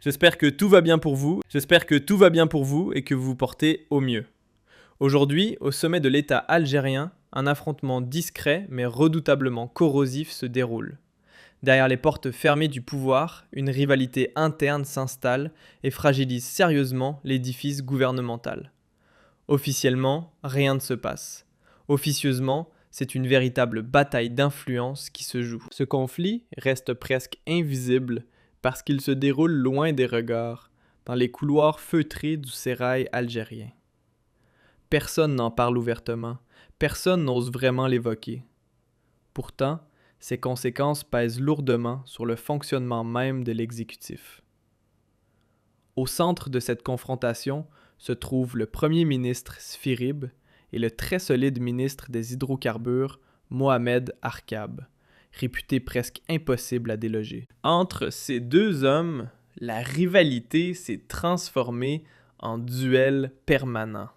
J'espère que tout va bien pour vous. J'espère que tout va bien pour vous et que vous vous portez au mieux. Aujourd'hui, au sommet de l'État algérien, un affrontement discret mais redoutablement corrosif se déroule. Derrière les portes fermées du pouvoir, une rivalité interne s'installe et fragilise sérieusement l'édifice gouvernemental. Officiellement, rien ne se passe. Officieusement, c'est une véritable bataille d'influence qui se joue. Ce conflit reste presque invisible parce qu'il se déroule loin des regards, dans les couloirs feutrés du sérail algérien. Personne n'en parle ouvertement, personne n'ose vraiment l'évoquer. Pourtant, ses conséquences pèsent lourdement sur le fonctionnement même de l'exécutif. Au centre de cette confrontation se trouve le premier ministre Sfirib et le très solide ministre des Hydrocarbures Mohamed Arkab, réputé presque impossible à déloger. Entre ces deux hommes, la rivalité s'est transformée en duel permanent.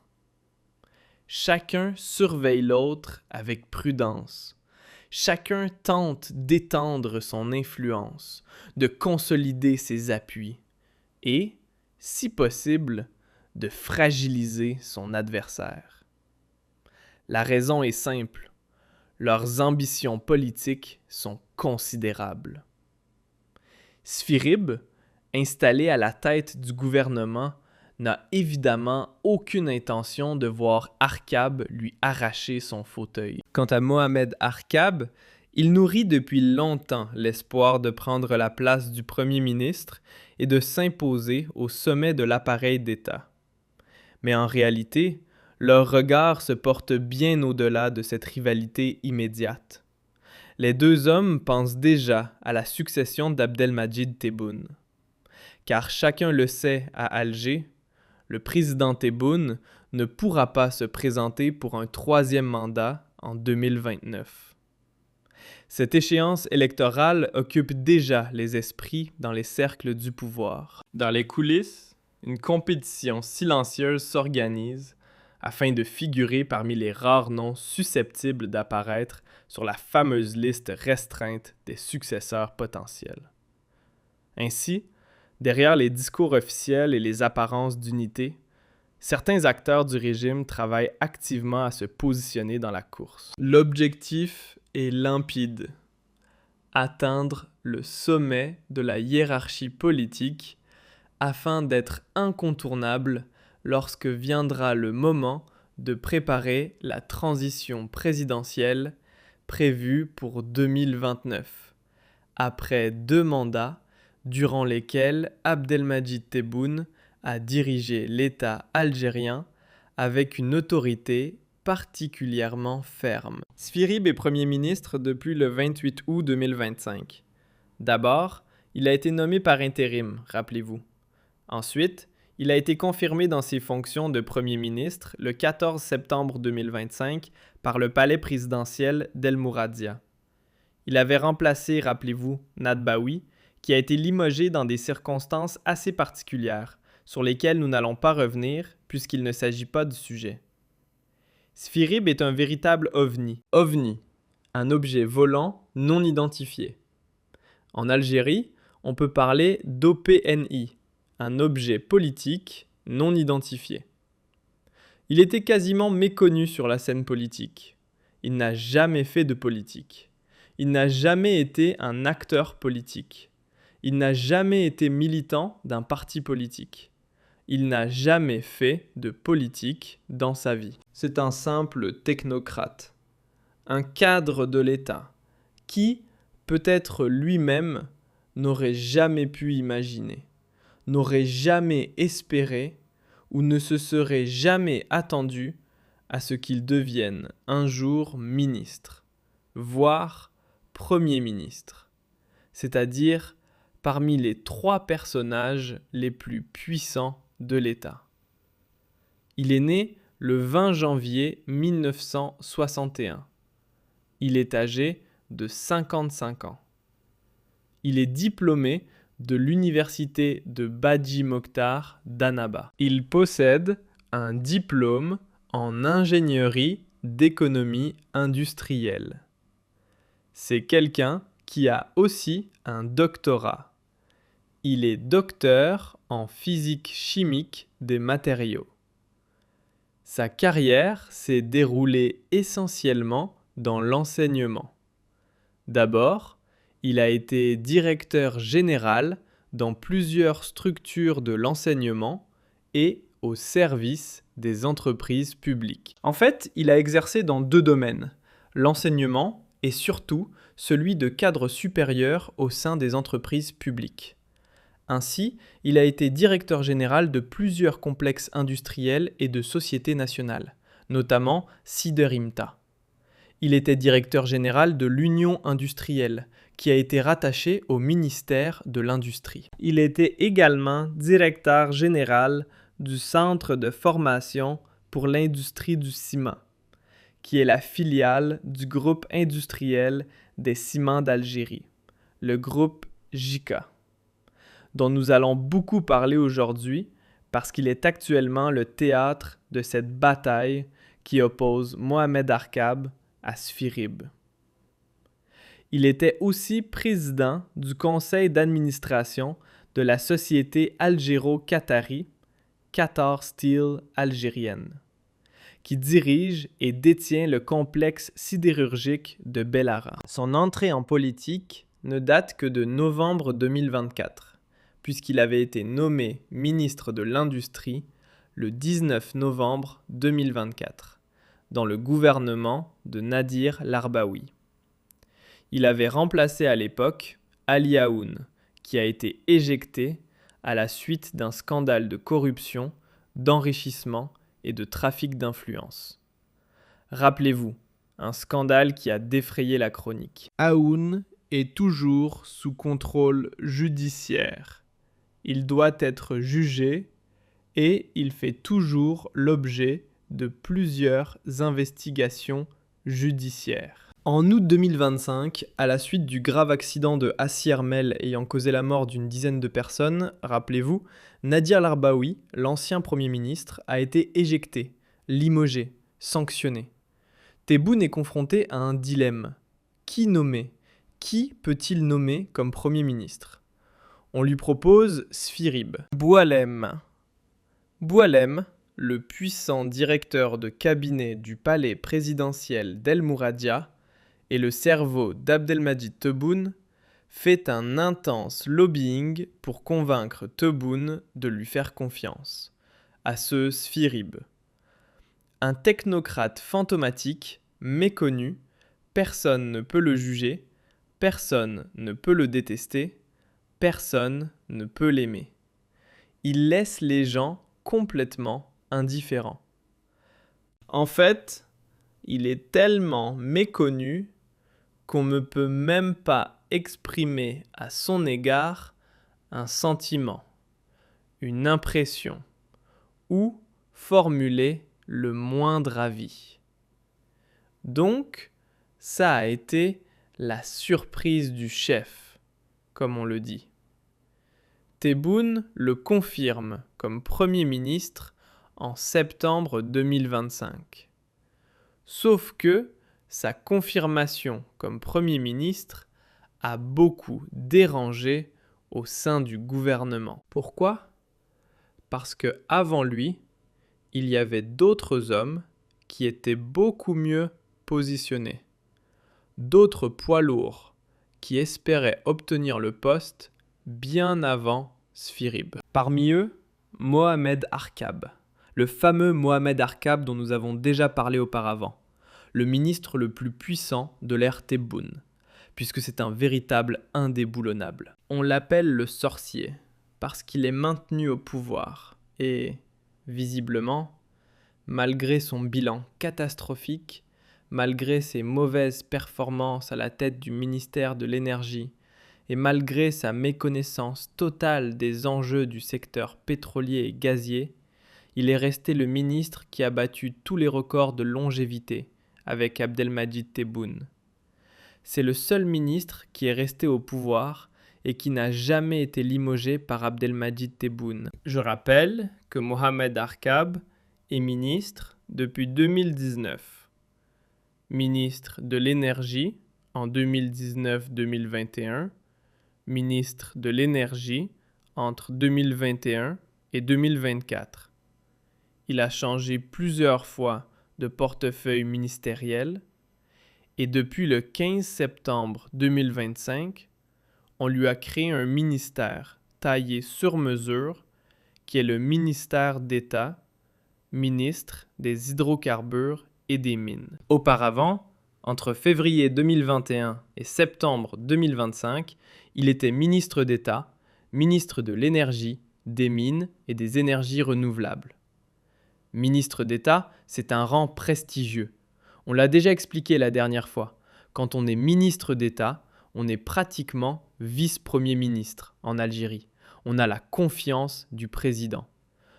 Chacun surveille l'autre avec prudence. Chacun tente d'étendre son influence, de consolider ses appuis et, si possible, de fragiliser son adversaire. La raison est simple. Leurs ambitions politiques sont considérables. Sfirib, installé à la tête du gouvernement, n'a évidemment aucune intention de voir Arkab lui arracher son fauteuil. Quant à Mohamed Arkab, il nourrit depuis longtemps l'espoir de prendre la place du Premier ministre et de s'imposer au sommet de l'appareil d'État. Mais en réalité, leur regard se porte bien au-delà de cette rivalité immédiate. Les deux hommes pensent déjà à la succession d'Abdelmadjid Tebboune. Car chacun le sait à Alger, le président Tebboune ne pourra pas se présenter pour un troisième mandat en 2029. Cette échéance électorale occupe déjà les esprits dans les cercles du pouvoir. Dans les coulisses, une compétition silencieuse s'organise afin de figurer parmi les rares noms susceptibles d'apparaître sur la fameuse liste restreinte des successeurs potentiels. Ainsi, derrière les discours officiels et les apparences d'unité, certains acteurs du régime travaillent activement à se positionner dans la course. L'objectif est limpide: atteindre le sommet de la hiérarchie politique afin d'être incontournable lorsque viendra le moment de préparer la transition présidentielle prévue pour 2029, après 2 mandats durant lesquels Abdelmadjid Tebboune a dirigé l'État algérien avec une autorité particulièrement ferme. Sfirib est Premier ministre depuis le 28 août 2025. D'abord, il a été nommé par intérim, rappelez-vous. Ensuite, il a été confirmé dans ses fonctions de Premier ministre le 14 septembre 2025 par le palais présidentiel d'El Mouradia. Il avait remplacé, rappelez-vous, Nadbaoui, qui a été limogé dans des circonstances assez particulières, sur lesquelles nous n'allons pas revenir puisqu'il ne s'agit pas du sujet. Sfirib est un véritable ovni. OVNI, un objet volant non identifié. En Algérie, on peut parler d'OPNI, un objet politique non identifié. Il était quasiment méconnu sur la scène politique. Il n'a jamais fait de politique. Il n'a jamais été un acteur politique. Il n'a jamais été militant d'un parti politique. Il n'a jamais fait de politique dans sa vie. C'est un simple technocrate, un cadre de l'État, qui, peut-être lui-même, n'aurait jamais pu imaginer, n'aurait jamais espéré ou ne se serait jamais attendu à ce qu'il devienne un jour ministre, voire Premier ministre, c'est-à-dire parmi les 3 personnages les plus puissants de l'État. Il est né le 20 janvier 1961. Il est âgé de 55 ans. Il est diplômé de l'université de Badji Mokhtar d'Annaba. Il possède un diplôme en ingénierie d'économie industrielle. C'est quelqu'un qui a aussi un doctorat. Il est docteur en physique chimique des matériaux. Sa carrière s'est déroulée essentiellement dans l'enseignement. D'abord, il a été directeur général dans plusieurs structures de l'enseignement et au service des entreprises publiques. En fait, il a exercé dans deux domaines, l'enseignement et surtout celui de cadre supérieur au sein des entreprises publiques. Ainsi, il a été directeur général de plusieurs complexes industriels et de sociétés nationales, notamment Siderimta. Il était directeur général de l'Union industrielle, qui a été rattaché au ministère de l'Industrie. Il était également directeur général du Centre de formation pour l'industrie du ciment, qui est la filiale du groupe industriel des ciments d'Algérie, le groupe JICA, dont nous allons beaucoup parler aujourd'hui parce qu'il est actuellement le théâtre de cette bataille qui oppose Mohamed Arkab à Sphirib. Il était aussi président du conseil d'administration de la société algéro-qatari Qatar Steel algérienne, qui dirige et détient le complexe sidérurgique de Bellara. Son entrée en politique ne date que de novembre 2024, puisqu'il avait été nommé ministre de l'Industrie le 19 novembre 2024, dans le gouvernement de Nadir Larbaoui. Il avait remplacé à l'époque Ali Aoun, qui a été éjecté à la suite d'un scandale de corruption, d'enrichissement et de trafic d'influence. Rappelez-vous, un scandale qui a défrayé la chronique. Aoun est toujours sous contrôle judiciaire. Il doit être jugé et il fait toujours l'objet de plusieurs investigations judiciaires. En août 2025, à la suite du grave accident de Hassi R'Mel ayant causé la mort d'une dizaine de personnes, rappelez-vous, Nadir Larbaoui, l'ancien Premier ministre, a été éjecté, limogé, sanctionné. Tebboune est confronté à un dilemme. Qui nommer ? Qui peut-il nommer comme Premier ministre ? On lui propose Sphirib. Boualem, le puissant directeur de cabinet du palais présidentiel d'El Mouradia, et le cerveau d'Abdelmadjid Tebboune, fait un intense lobbying pour convaincre Tebboune de lui faire confiance, à ce Sphirib. Un technocrate fantomatique, méconnu, personne ne peut le juger, personne ne peut le détester, personne ne peut l'aimer. Il laisse les gens complètement indifférents. En fait, il est tellement méconnu qu'on ne peut même pas exprimer à son égard un sentiment, une impression ou formuler le moindre avis. Donc, ça a été la surprise du chef, comme on le dit. Tebboune le confirme comme Premier ministre en septembre 2025. Sauf que sa confirmation comme Premier ministre a beaucoup dérangé au sein du gouvernement. Pourquoi ? Parce que avant lui, il y avait d'autres hommes qui étaient beaucoup mieux positionnés, d'autres poids lourds qui espéraient obtenir le poste bien avant Sphirib. Parmi eux, Mohamed Arkab, le fameux Mohamed Arkab dont nous avons déjà parlé auparavant, le ministre le plus puissant de l'ère Tebboune, puisque c'est un véritable indéboulonnable. On l'appelle le sorcier, parce qu'il est maintenu au pouvoir, et, visiblement, malgré son bilan catastrophique, malgré ses mauvaises performances à la tête du ministère de l'Énergie, et malgré sa méconnaissance totale des enjeux du secteur pétrolier et gazier, il est resté le ministre qui a battu tous les records de longévité, avec Abdelmadjid Tebboune. C'est le seul ministre qui est resté au pouvoir et qui n'a jamais été limogé par Abdelmadjid Tebboune. Je rappelle que Mohamed Arkab est ministre depuis 2019. Ministre de l'Énergie en 2019-2021, ministre de l'Énergie entre 2021 et 2024. Il a changé plusieurs fois de portefeuille ministériel et depuis le 15 septembre 2025, on lui a créé un ministère taillé sur mesure qui est le ministère d'État, ministre des hydrocarbures et des mines. Auparavant, entre février 2021 et septembre 2025, il était ministre d'État, ministre de l'énergie, des mines et des énergies renouvelables. Ministre d'État, c'est un rang prestigieux. On l'a déjà expliqué la dernière fois. Quand on est ministre d'État, on est pratiquement vice-premier ministre en Algérie. On a la confiance du président.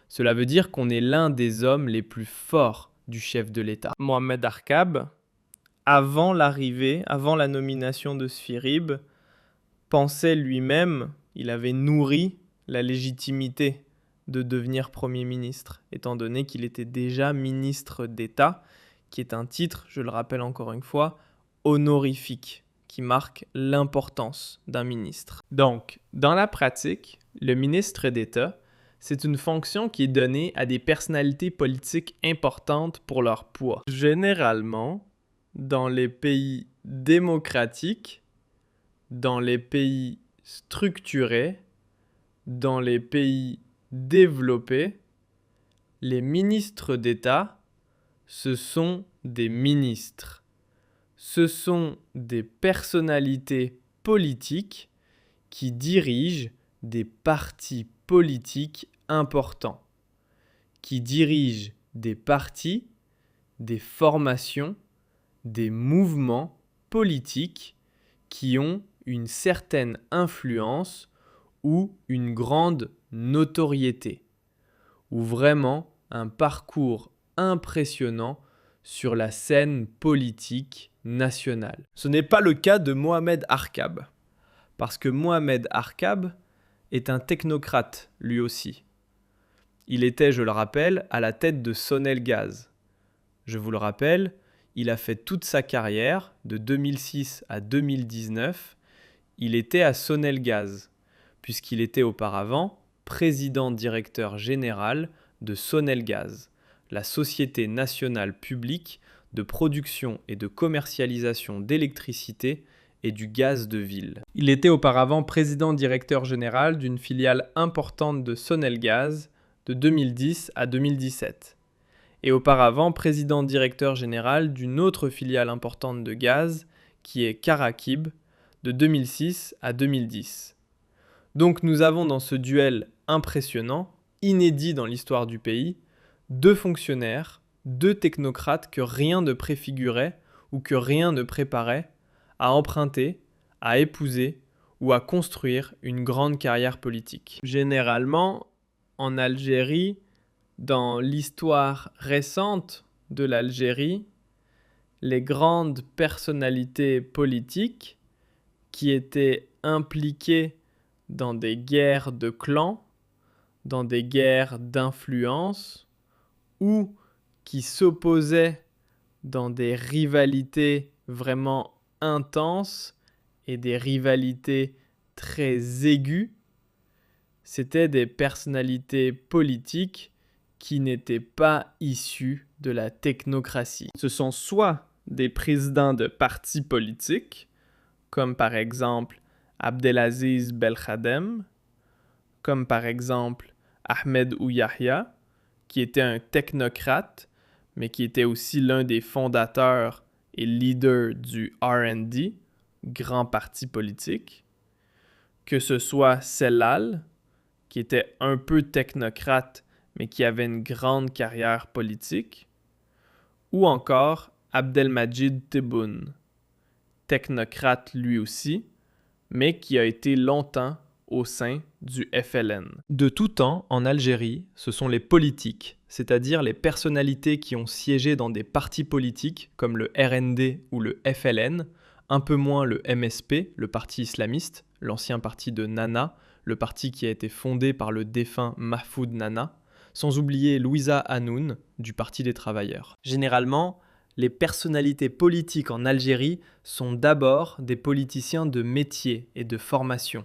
Cela veut dire qu'on est l'un des hommes les plus forts du chef de l'État. Mohamed Arkab, avant la nomination de Sfirib, pensait lui-même, il avait nourri la légitimité de devenir Premier ministre, étant donné qu'il était déjà ministre d'État, qui est un titre, je le rappelle encore une fois, honorifique, qui marque l'importance d'un ministre. Donc, dans la pratique, le ministre d'État, c'est une fonction qui est donnée à des personnalités politiques importantes pour leur poids. Généralement, dans les pays démocratiques, dans les pays structurés, dans les pays développés, les ministres d'État, ce sont des ministres. Ce sont des personnalités politiques qui dirigent des partis politiques importants, qui dirigent des partis, des formations, des mouvements politiques qui ont une certaine influence ou une grande notoriété, ou vraiment un parcours impressionnant sur la scène politique nationale. Ce n'est pas le cas de Mohamed Arkab, parce que Mohamed Arkab est un technocrate lui aussi. Il était, je le rappelle, à la tête de Sonelgaz. Je vous le rappelle, il a fait toute sa carrière, de 2006 à 2019, il était à Sonelgaz, puisqu'il était auparavant président-directeur général de Sonelgaz, la société nationale publique de production et de commercialisation d'électricité et du gaz de ville. Il était auparavant président-directeur général d'une filiale importante de Sonelgaz de 2010 à 2017. Et auparavant président-directeur général d'une autre filiale importante de gaz qui est Karakib de 2006 à 2010. Donc nous avons dans ce duel impressionnant, inédit dans l'histoire du pays, deux fonctionnaires, deux technocrates que rien ne préfigurait ou que rien ne préparait à emprunter, à épouser ou à construire une grande carrière politique. Généralement, en Algérie, dans l'histoire récente de l'Algérie, les grandes personnalités politiques qui étaient impliquées dans des guerres de clans, dans des guerres d'influence, ou qui s'opposaient dans des rivalités vraiment intenses et des rivalités très aiguës, c'étaient des personnalités politiques qui n'étaient pas issues de la technocratie. Ce sont soit des présidents de partis politiques, comme par exemple Abdelaziz Belkhadem, comme par exemple Ahmed Ouyahia, qui était un technocrate, mais qui était aussi l'un des fondateurs et leader du RND, grand parti politique, que ce soit Sellal, qui était un peu technocrate, mais qui avait une grande carrière politique, ou encore Abdelmajid Tebboune, technocrate lui aussi, mais qui a été longtemps au sein du FLN. De tout temps, en Algérie, ce sont les politiques, c'est-à-dire les personnalités qui ont siégé dans des partis politiques comme le RND ou le FLN, un peu moins le MSP, le parti islamiste, l'ancien parti de Nana, le parti qui a été fondé par le défunt Mahfoud Nana, sans oublier Louisa Hanoun du Parti des Travailleurs. Généralement, les personnalités politiques en Algérie sont d'abord des politiciens de métier et de formation.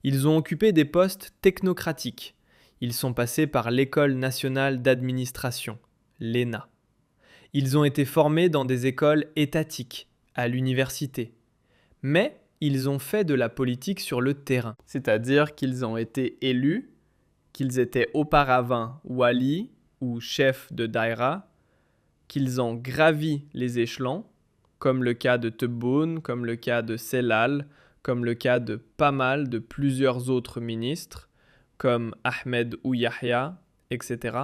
Ils ont occupé des postes technocratiques. Ils sont passés par l'École nationale d'administration, l'ENA. Ils ont été formés dans des écoles étatiques, à l'université. Mais ils ont fait de la politique sur le terrain. C'est-à-dire qu'ils ont été élus, qu'ils étaient auparavant wali ou chefs de daïra, qu'ils ont gravi les échelons, comme le cas de Tebboune, comme le cas de Sellal, comme le cas de pas mal de plusieurs autres ministres, comme Ahmed ou Yahya, etc.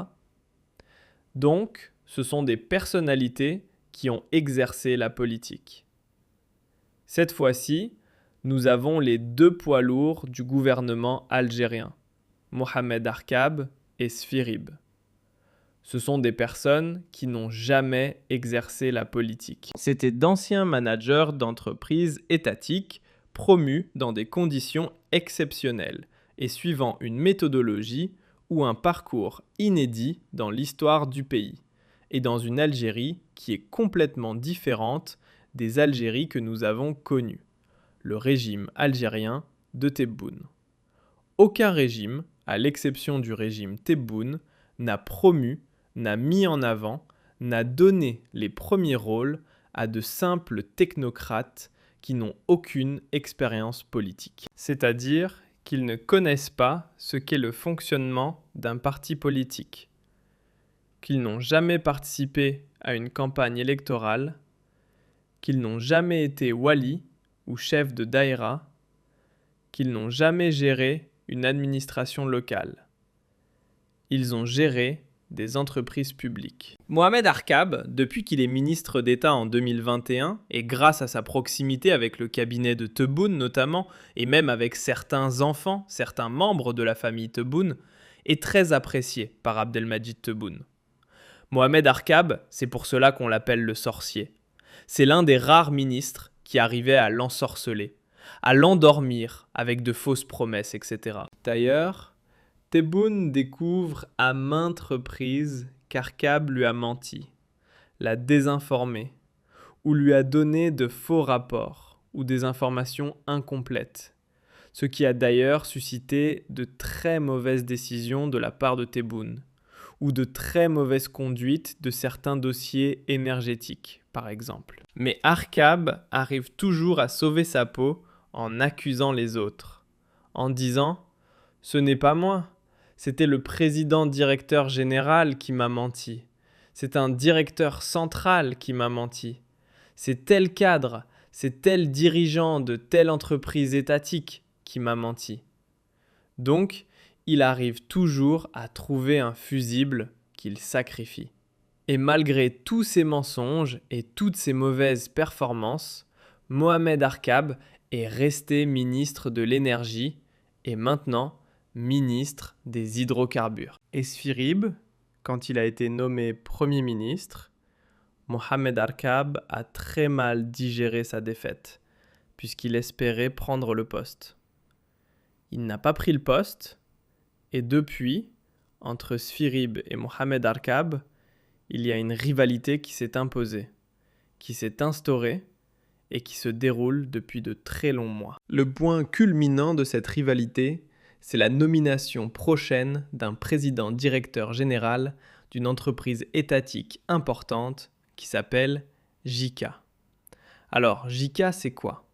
Donc, ce sont des personnalités qui ont exercé la politique. Cette fois-ci, nous avons les deux poids lourds du gouvernement algérien, Mohamed Arkab et Sfirib. Ce sont des personnes qui n'ont jamais exercé la politique. C'étaient d'anciens managers d'entreprises étatiques promus dans des conditions exceptionnelles et suivant une méthodologie ou un parcours inédit dans l'histoire du pays et dans une Algérie qui est complètement différente des Algéries que nous avons connues, le régime algérien de Tebboune. Aucun régime, à l'exception du régime Tebboune, n'a promu, n'a mis en avant, n'a donné les premiers rôles à de simples technocrates qui n'ont aucune expérience politique. C'est-à-dire qu'ils ne connaissent pas ce qu'est le fonctionnement d'un parti politique, qu'ils n'ont jamais participé à une campagne électorale, qu'ils n'ont jamais été wali ou chef de daïra, qu'ils n'ont jamais géré une administration locale. Ils ont géré des entreprises publiques. Mohamed Arkab, depuis qu'il est ministre d'État en 2021, et grâce à sa proximité avec le cabinet de Tebboune notamment, et même avec certains enfants, certains membres de la famille Tebboune, est très apprécié par Abdelmadjid Tebboune. Mohamed Arkab, c'est pour cela qu'on l'appelle le sorcier. C'est l'un des rares ministres qui arrivait à l'ensorceler, à l'endormir avec de fausses promesses, etc. D'ailleurs, Tebboune découvre à maintes reprises qu'Arkab lui a menti, l'a désinformé, ou lui a donné de faux rapports ou des informations incomplètes, ce qui a d'ailleurs suscité de très mauvaises décisions de la part de Tebboune, ou de très mauvaise conduite de certains dossiers énergétiques, par exemple. Mais Arkab arrive toujours à sauver sa peau en accusant les autres, en disant « Ce n'est pas moi, c'était le président directeur général qui m'a menti. C'est un directeur central qui m'a menti. C'est tel cadre, c'est tel dirigeant de telle entreprise étatique qui m'a menti. » Donc, il arrive toujours à trouver un fusible qu'il sacrifie. Et malgré tous ces mensonges et toutes ces mauvaises performances, Mohamed Arkab est resté ministre de l'énergie et maintenant ministre des hydrocarbures. Et Sfirib, quand il a été nommé Premier ministre, Mohamed Arkab a très mal digéré sa défaite, puisqu'il espérait prendre le poste. Il n'a pas pris le poste, et depuis, entre Sfirib et Mohamed Arkab, il y a une rivalité qui s'est imposée, qui s'est instaurée et qui se déroule depuis de très longs mois. Le point culminant de cette rivalité, c'est la nomination prochaine d'un président directeur général d'une entreprise étatique importante qui s'appelle JICA. Alors, JICA, c'est quoi ?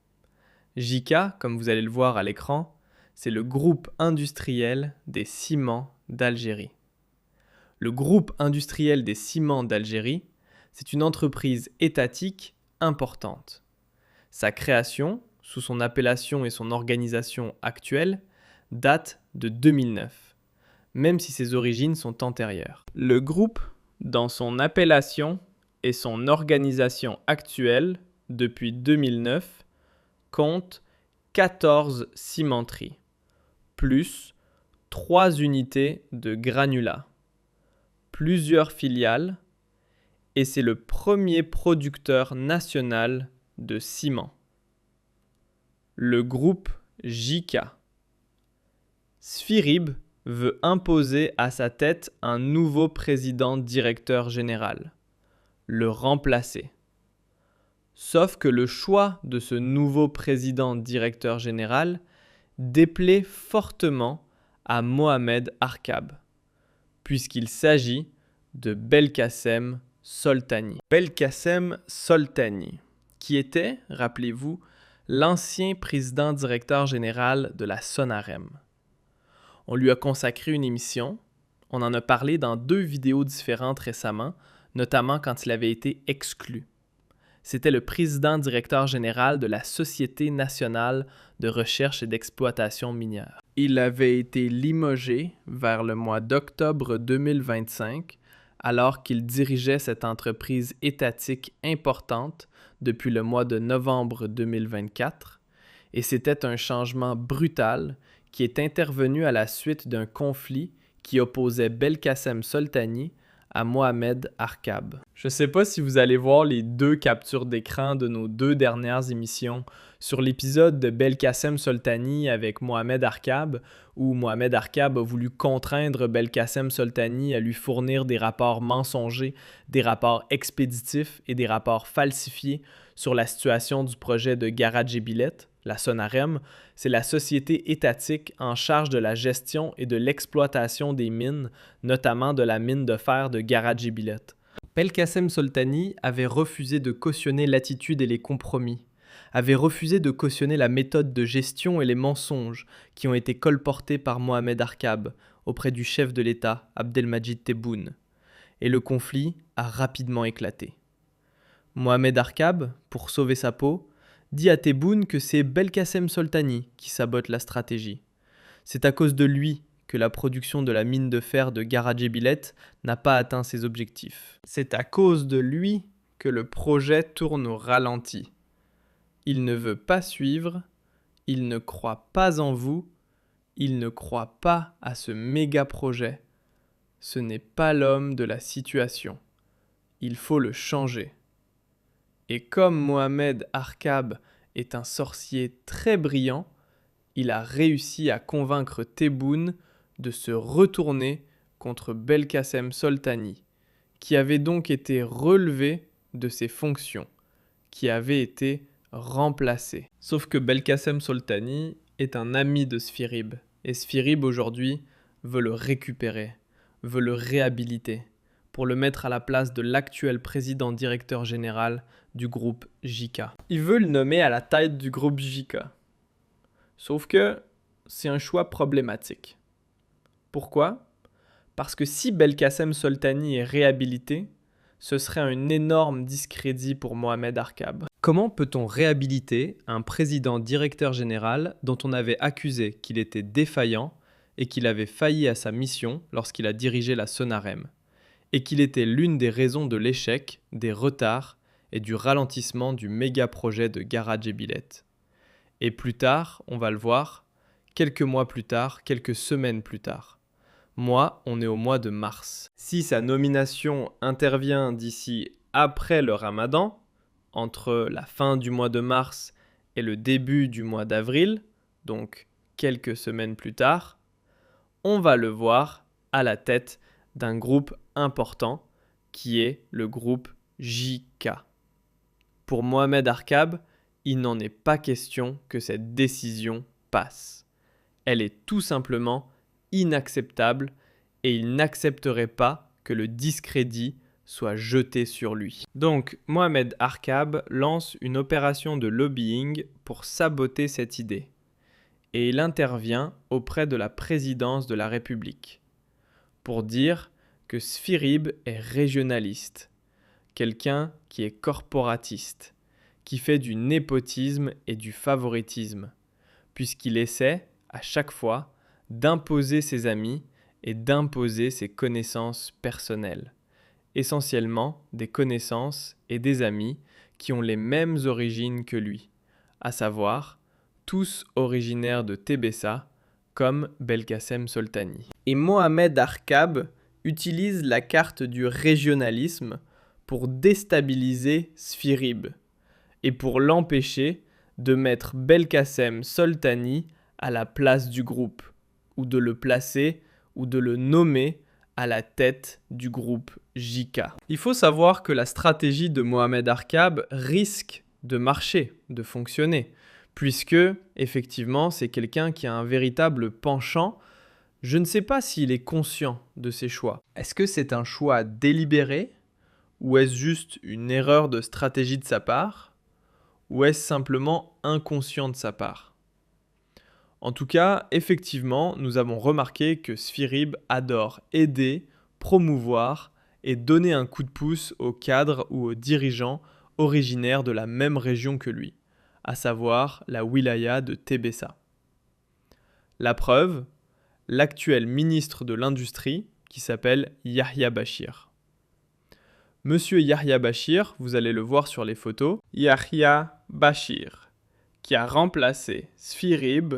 JICA, comme vous allez le voir à l'écran, c'est le groupe industriel des ciments d'Algérie. Le groupe industriel des ciments d'Algérie, c'est une entreprise étatique importante. Sa création, sous son appellation et son organisation actuelle, date de 2009, même si ses origines sont antérieures. Le groupe, dans son appellation et son organisation actuelle, depuis 2009, compte 14 cimenteries, plus 3 unités de granulats, plusieurs filiales, et c'est le premier producteur national de ciment. Le groupe JICA. Sfirib veut imposer à sa tête un nouveau président directeur général, le remplacer. Sauf que le choix de ce nouveau président directeur général déplaît fortement à Mohamed Arkab, puisqu'il s'agit de Belkacem Soltani. Belkacem Soltani, qui était, rappelez-vous, l'ancien président directeur général de la Sonarem. On lui a consacré une émission, on en a parlé dans 2 vidéos différentes récemment, notamment quand il avait été exclu. C'était le président directeur général de la Société nationale de recherche et d'exploitation minière. Il avait été limogé vers le mois d'octobre 2025, alors qu'il dirigeait cette entreprise étatique importante depuis le mois de novembre 2024, et c'était un changement brutal qui est intervenu à la suite d'un conflit qui opposait Belkacem Soltani à Mohamed Arkab. Je ne sais pas si vous allez voir les 2 captures d'écran de nos 2 dernières émissions sur l'épisode de Belkacem Soltani avec Mohamed Arkab, où Mohamed Arkab a voulu contraindre Belkacem Soltani à lui fournir des rapports mensongers, des rapports expéditifs et des rapports falsifiés sur la situation du projet de Garadjibilet. La Sonarem, c'est la société étatique en charge de la gestion et de l'exploitation des mines, notamment de la mine de fer de Garadjibilet. Belkacem Soltani avait refusé de cautionner l'attitude et les compromis, avait refusé de cautionner la méthode de gestion et les mensonges qui ont été colportés par Mohamed Arkab auprès du chef de l'État, Abdelmadjid Tebboune. Et le conflit a rapidement éclaté. Mohamed Arkab, pour sauver sa peau, dit à Tebboune que c'est Belkacem Soltani qui sabote la stratégie. C'est à cause de lui que la production de la mine de fer de Garadjibilet n'a pas atteint ses objectifs. C'est à cause de lui que le projet tourne au ralenti. Il ne veut pas suivre, il ne croit pas en vous, il ne croit pas à ce méga projet. Ce n'est pas l'homme de la situation. Il faut le changer. Et comme Mohamed Arkab est un sorcier très brillant, il a réussi à convaincre Tebboune de se retourner contre Belkacem Soltani, qui avait donc été relevé de ses fonctions, qui avait été remplacé. Sauf que Belkacem Soltani est un ami de Sfirib, et Sfirib aujourd'hui veut le récupérer, veut le réhabiliter, pour le mettre à la place de l'actuel président directeur général du groupe JK. Il veut le nommer à la tête du groupe JK. Sauf que c'est un choix problématique. Pourquoi ? Parce que si Belkacem Soltani est réhabilité, ce serait un énorme discrédit pour Mohamed Arkab. Comment peut-on réhabiliter un président directeur général dont on avait accusé qu'il était défaillant et qu'il avait failli à sa mission lorsqu'il a dirigé la Sonarem, et qu'il était l'une des raisons de l'échec, des retards et du ralentissement du méga projet de Garadjibilet. Et plus tard, on va le voir, quelques mois plus tard, quelques semaines plus tard. On est au mois de mars. Si sa nomination intervient d'ici après le Ramadan, entre la fin du mois de mars et le début du mois d'avril, donc quelques semaines plus tard, on va le voir à la tête d'un groupe important qui est le groupe JK. Pour Mohamed Arkab, il n'en est pas question que cette décision passe. Elle est tout simplement inacceptable et il n'accepterait pas que le discrédit soit jeté sur lui. Donc Mohamed Arkab lance une opération de lobbying pour saboter cette idée. Et il intervient auprès de la présidence de la République pour dire que Sfirib est régionaliste, quelqu'un qui est corporatiste, qui fait du népotisme et du favoritisme, puisqu'il essaie, à chaque fois, d'imposer ses amis et d'imposer ses connaissances personnelles, essentiellement des connaissances et des amis qui ont les mêmes origines que lui, à savoir tous originaires de Tébessa, comme Belkacem Soltani. Et Mohamed Arkab utilise la carte du régionalisme pour déstabiliser Sfirib et pour l'empêcher de mettre Belkacem Soltani à la place du groupe, ou de le placer ou de le nommer à la tête du groupe JK. Il faut savoir que la stratégie de Mohamed Arkab risque de marcher, de fonctionner, puisque, effectivement, c'est quelqu'un qui a un véritable penchant. Je ne sais pas s'il est conscient de ses choix. Est-ce que c'est un choix délibéré ou est-ce juste une erreur de stratégie de sa part ou est-ce simplement inconscient de sa part? En tout cas, effectivement, nous avons remarqué que Sphirib adore aider, promouvoir et donner un coup de pouce aux cadres ou aux dirigeants originaires de la même région que lui, à savoir la wilaya de Tébessa. La preuve, l'actuel ministre de l'Industrie qui s'appelle Yahya Bachir. Monsieur Yahya Bachir, vous allez le voir sur les photos, Yahya Bachir, qui a remplacé Sphirib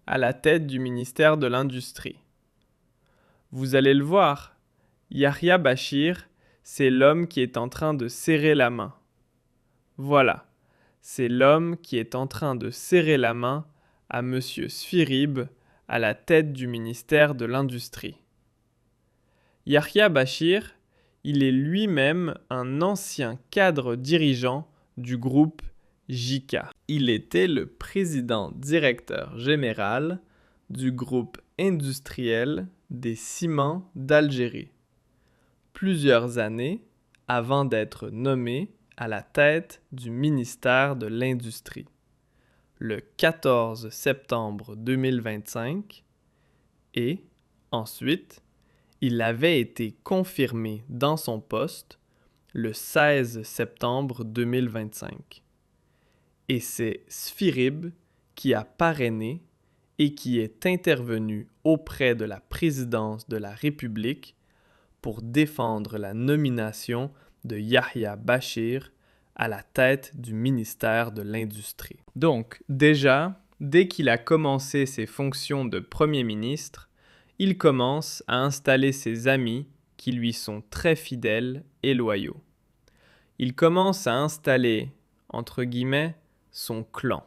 à la tête du ministère de l'Industrie. Vous allez le voir, Yahya Bachir, c'est l'homme qui est en train de serrer la main. Voilà, c'est l'homme qui est en train de serrer la main à Monsieur Sphirib à la tête du ministère de l'Industrie. Yahya Bachir, il est lui-même un ancien cadre dirigeant du groupe JICA. Il était le président-directeur général du groupe industriel des ciments d'Algérie, plusieurs années avant d'être nommé à la tête du ministère de l'Industrie, le 14 septembre 2025, et ensuite, il avait été confirmé dans son poste le 16 septembre 2025. Et c'est Sphirib qui a parrainé et qui est intervenu auprès de la présidence de la République pour défendre la nomination de Yahya Bachir à la tête du ministère de l'Industrie. Donc, déjà, dès qu'il a commencé ses fonctions de Premier ministre, il commence à installer ses amis qui lui sont très fidèles et loyaux. Il commence à installer, entre guillemets, son clan.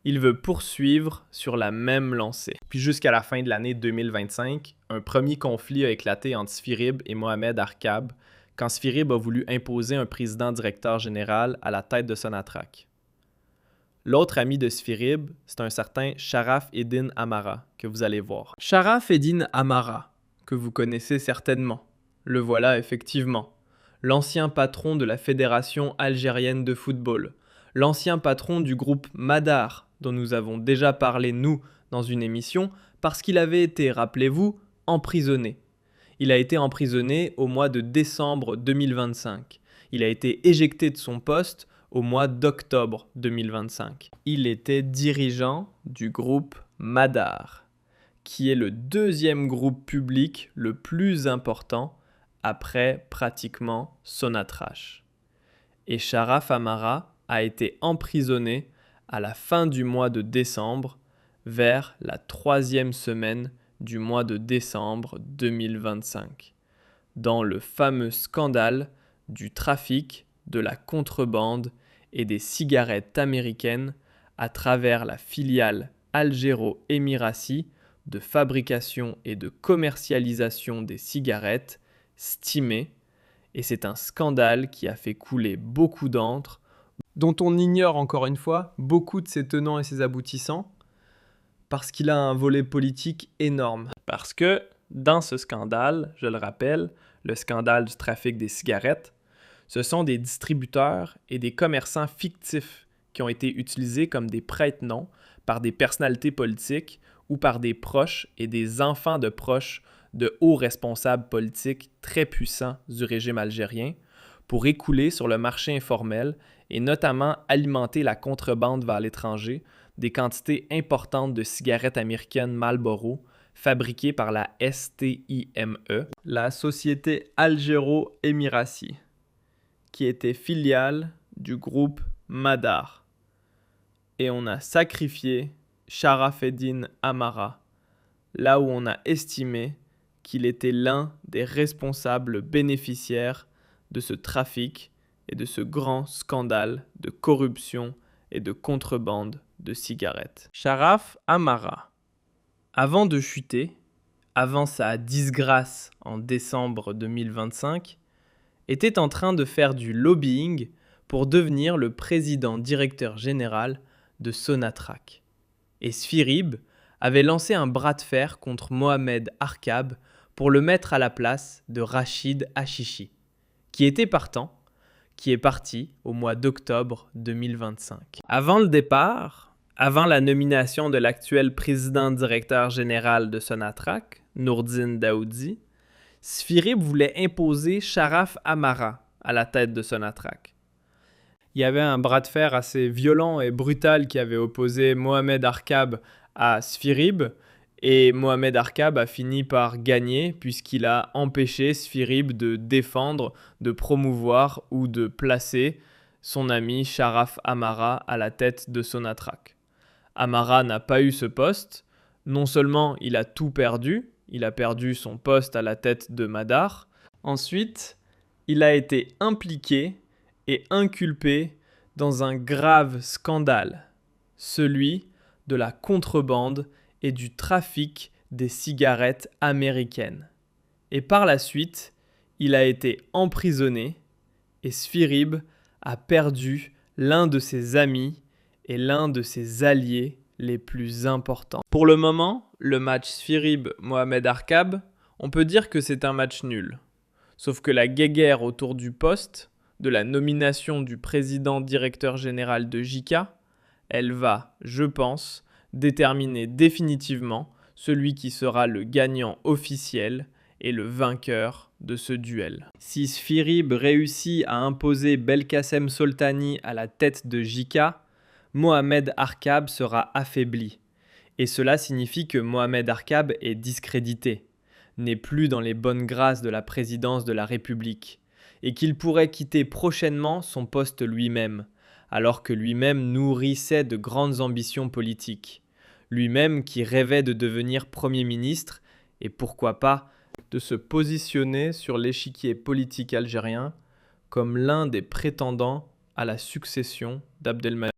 Il veut poursuivre sur la même lancée. Puis jusqu'à la fin de l'année 2025, un premier conflit a éclaté entre Sphirib et Mohamed Arkab quand Sphirib a voulu imposer un président-directeur général à la tête de Sonatrach. L'autre ami de Sphirib, c'est un certain Sharaf Eddin Amara, que vous allez voir. Sharaf Eddin Amara, que vous connaissez certainement. Le voilà effectivement. L'ancien patron de la Fédération algérienne de football. L'ancien patron du groupe Madar, dont nous avons déjà parlé, nous, dans une émission, parce qu'il avait été, rappelez-vous, emprisonné. Il a été emprisonné au mois de décembre 2025. Il a été éjecté de son poste au mois d'octobre 2025. Il était dirigeant du groupe Madar, qui est le deuxième groupe public le plus important après pratiquement Sonatrach. Et Sharaf Amara a été emprisonné à la fin du mois de décembre, vers la 3e semaine du mois de décembre 2025, dans le fameux scandale du trafic, de la contrebande et des cigarettes américaines à travers la filiale Algéro-Émirassi de fabrication et de commercialisation des cigarettes, Stimé, et c'est un scandale qui a fait couler beaucoup d'encre, dont on ignore encore une fois beaucoup de ses tenants et ses aboutissants, parce qu'il a un volet politique énorme. Parce que dans ce scandale, je le rappelle, le scandale du trafic des cigarettes, ce sont des distributeurs et des commerçants fictifs qui ont été utilisés comme des prête-noms par des personnalités politiques ou par des proches et des enfants de proches de hauts responsables politiques très puissants du régime algérien pour écouler sur le marché informel et notamment alimenter la contrebande vers l'étranger des quantités importantes de cigarettes américaines Marlboro fabriquées par la STIME, la Société Algéro-Émirassi, qui était filiale du groupe Madar. Et on a sacrifié Sharaf Eddin Amara, là où on a estimé qu'il était l'un des responsables bénéficiaires de ce trafic et de ce grand scandale de corruption et de contrebande de cigarettes. Sharaf Amara, avant de chuter, avant sa disgrâce en décembre 2025, était en train de faire du lobbying pour devenir le président-directeur général de Sonatrach. Et Sphirib avait lancé un bras de fer contre Mohamed Arkab pour le mettre à la place de Rachid Hachichi, qui était partant, qui est parti au mois d'octobre 2025. Avant le départ, avant la nomination de l'actuel président-directeur général de Sonatrach, Nourdine Daoudi, Sphirib voulait imposer Sharaf Amara à la tête de Sonatrach. Il y avait un bras de fer assez violent et brutal qui avait opposé Mohamed Arkab à Sphirib, et Mohamed Arkab a fini par gagner puisqu'il a empêché Sphirib de défendre, de promouvoir ou de placer son ami Sharaf Amara à la tête de Sonatrach. Amara n'a pas eu ce poste. Non seulement il a tout perdu, il a perdu son poste à la tête de Madar. Ensuite, il a été impliqué et inculpé dans un grave scandale, celui de la contrebande et du trafic des cigarettes américaines. Et par la suite, il a été emprisonné et Sphirib a perdu l'un de ses amis et l'un de ses alliés les plus importants. Pour le moment, le match Sphirib-Mohamed Arkab, on peut dire que c'est un match nul. Sauf que la guéguerre autour du poste, de la nomination du président-directeur général de JICA, elle va, je pense, déterminer définitivement celui qui sera le gagnant officiel et le vainqueur de ce duel. Si Sphirib réussit à imposer Belkacem Soltani à la tête de JICA, Mohamed Arkab sera affaibli. Et cela signifie que Mohamed Arkab est discrédité, n'est plus dans les bonnes grâces de la présidence de la République, et qu'il pourrait quitter prochainement son poste lui-même, alors que lui-même nourrissait de grandes ambitions politiques. Lui-même qui rêvait de devenir Premier ministre, et pourquoi pas de se positionner sur l'échiquier politique algérien comme l'un des prétendants à la succession d'Abdelmadjid.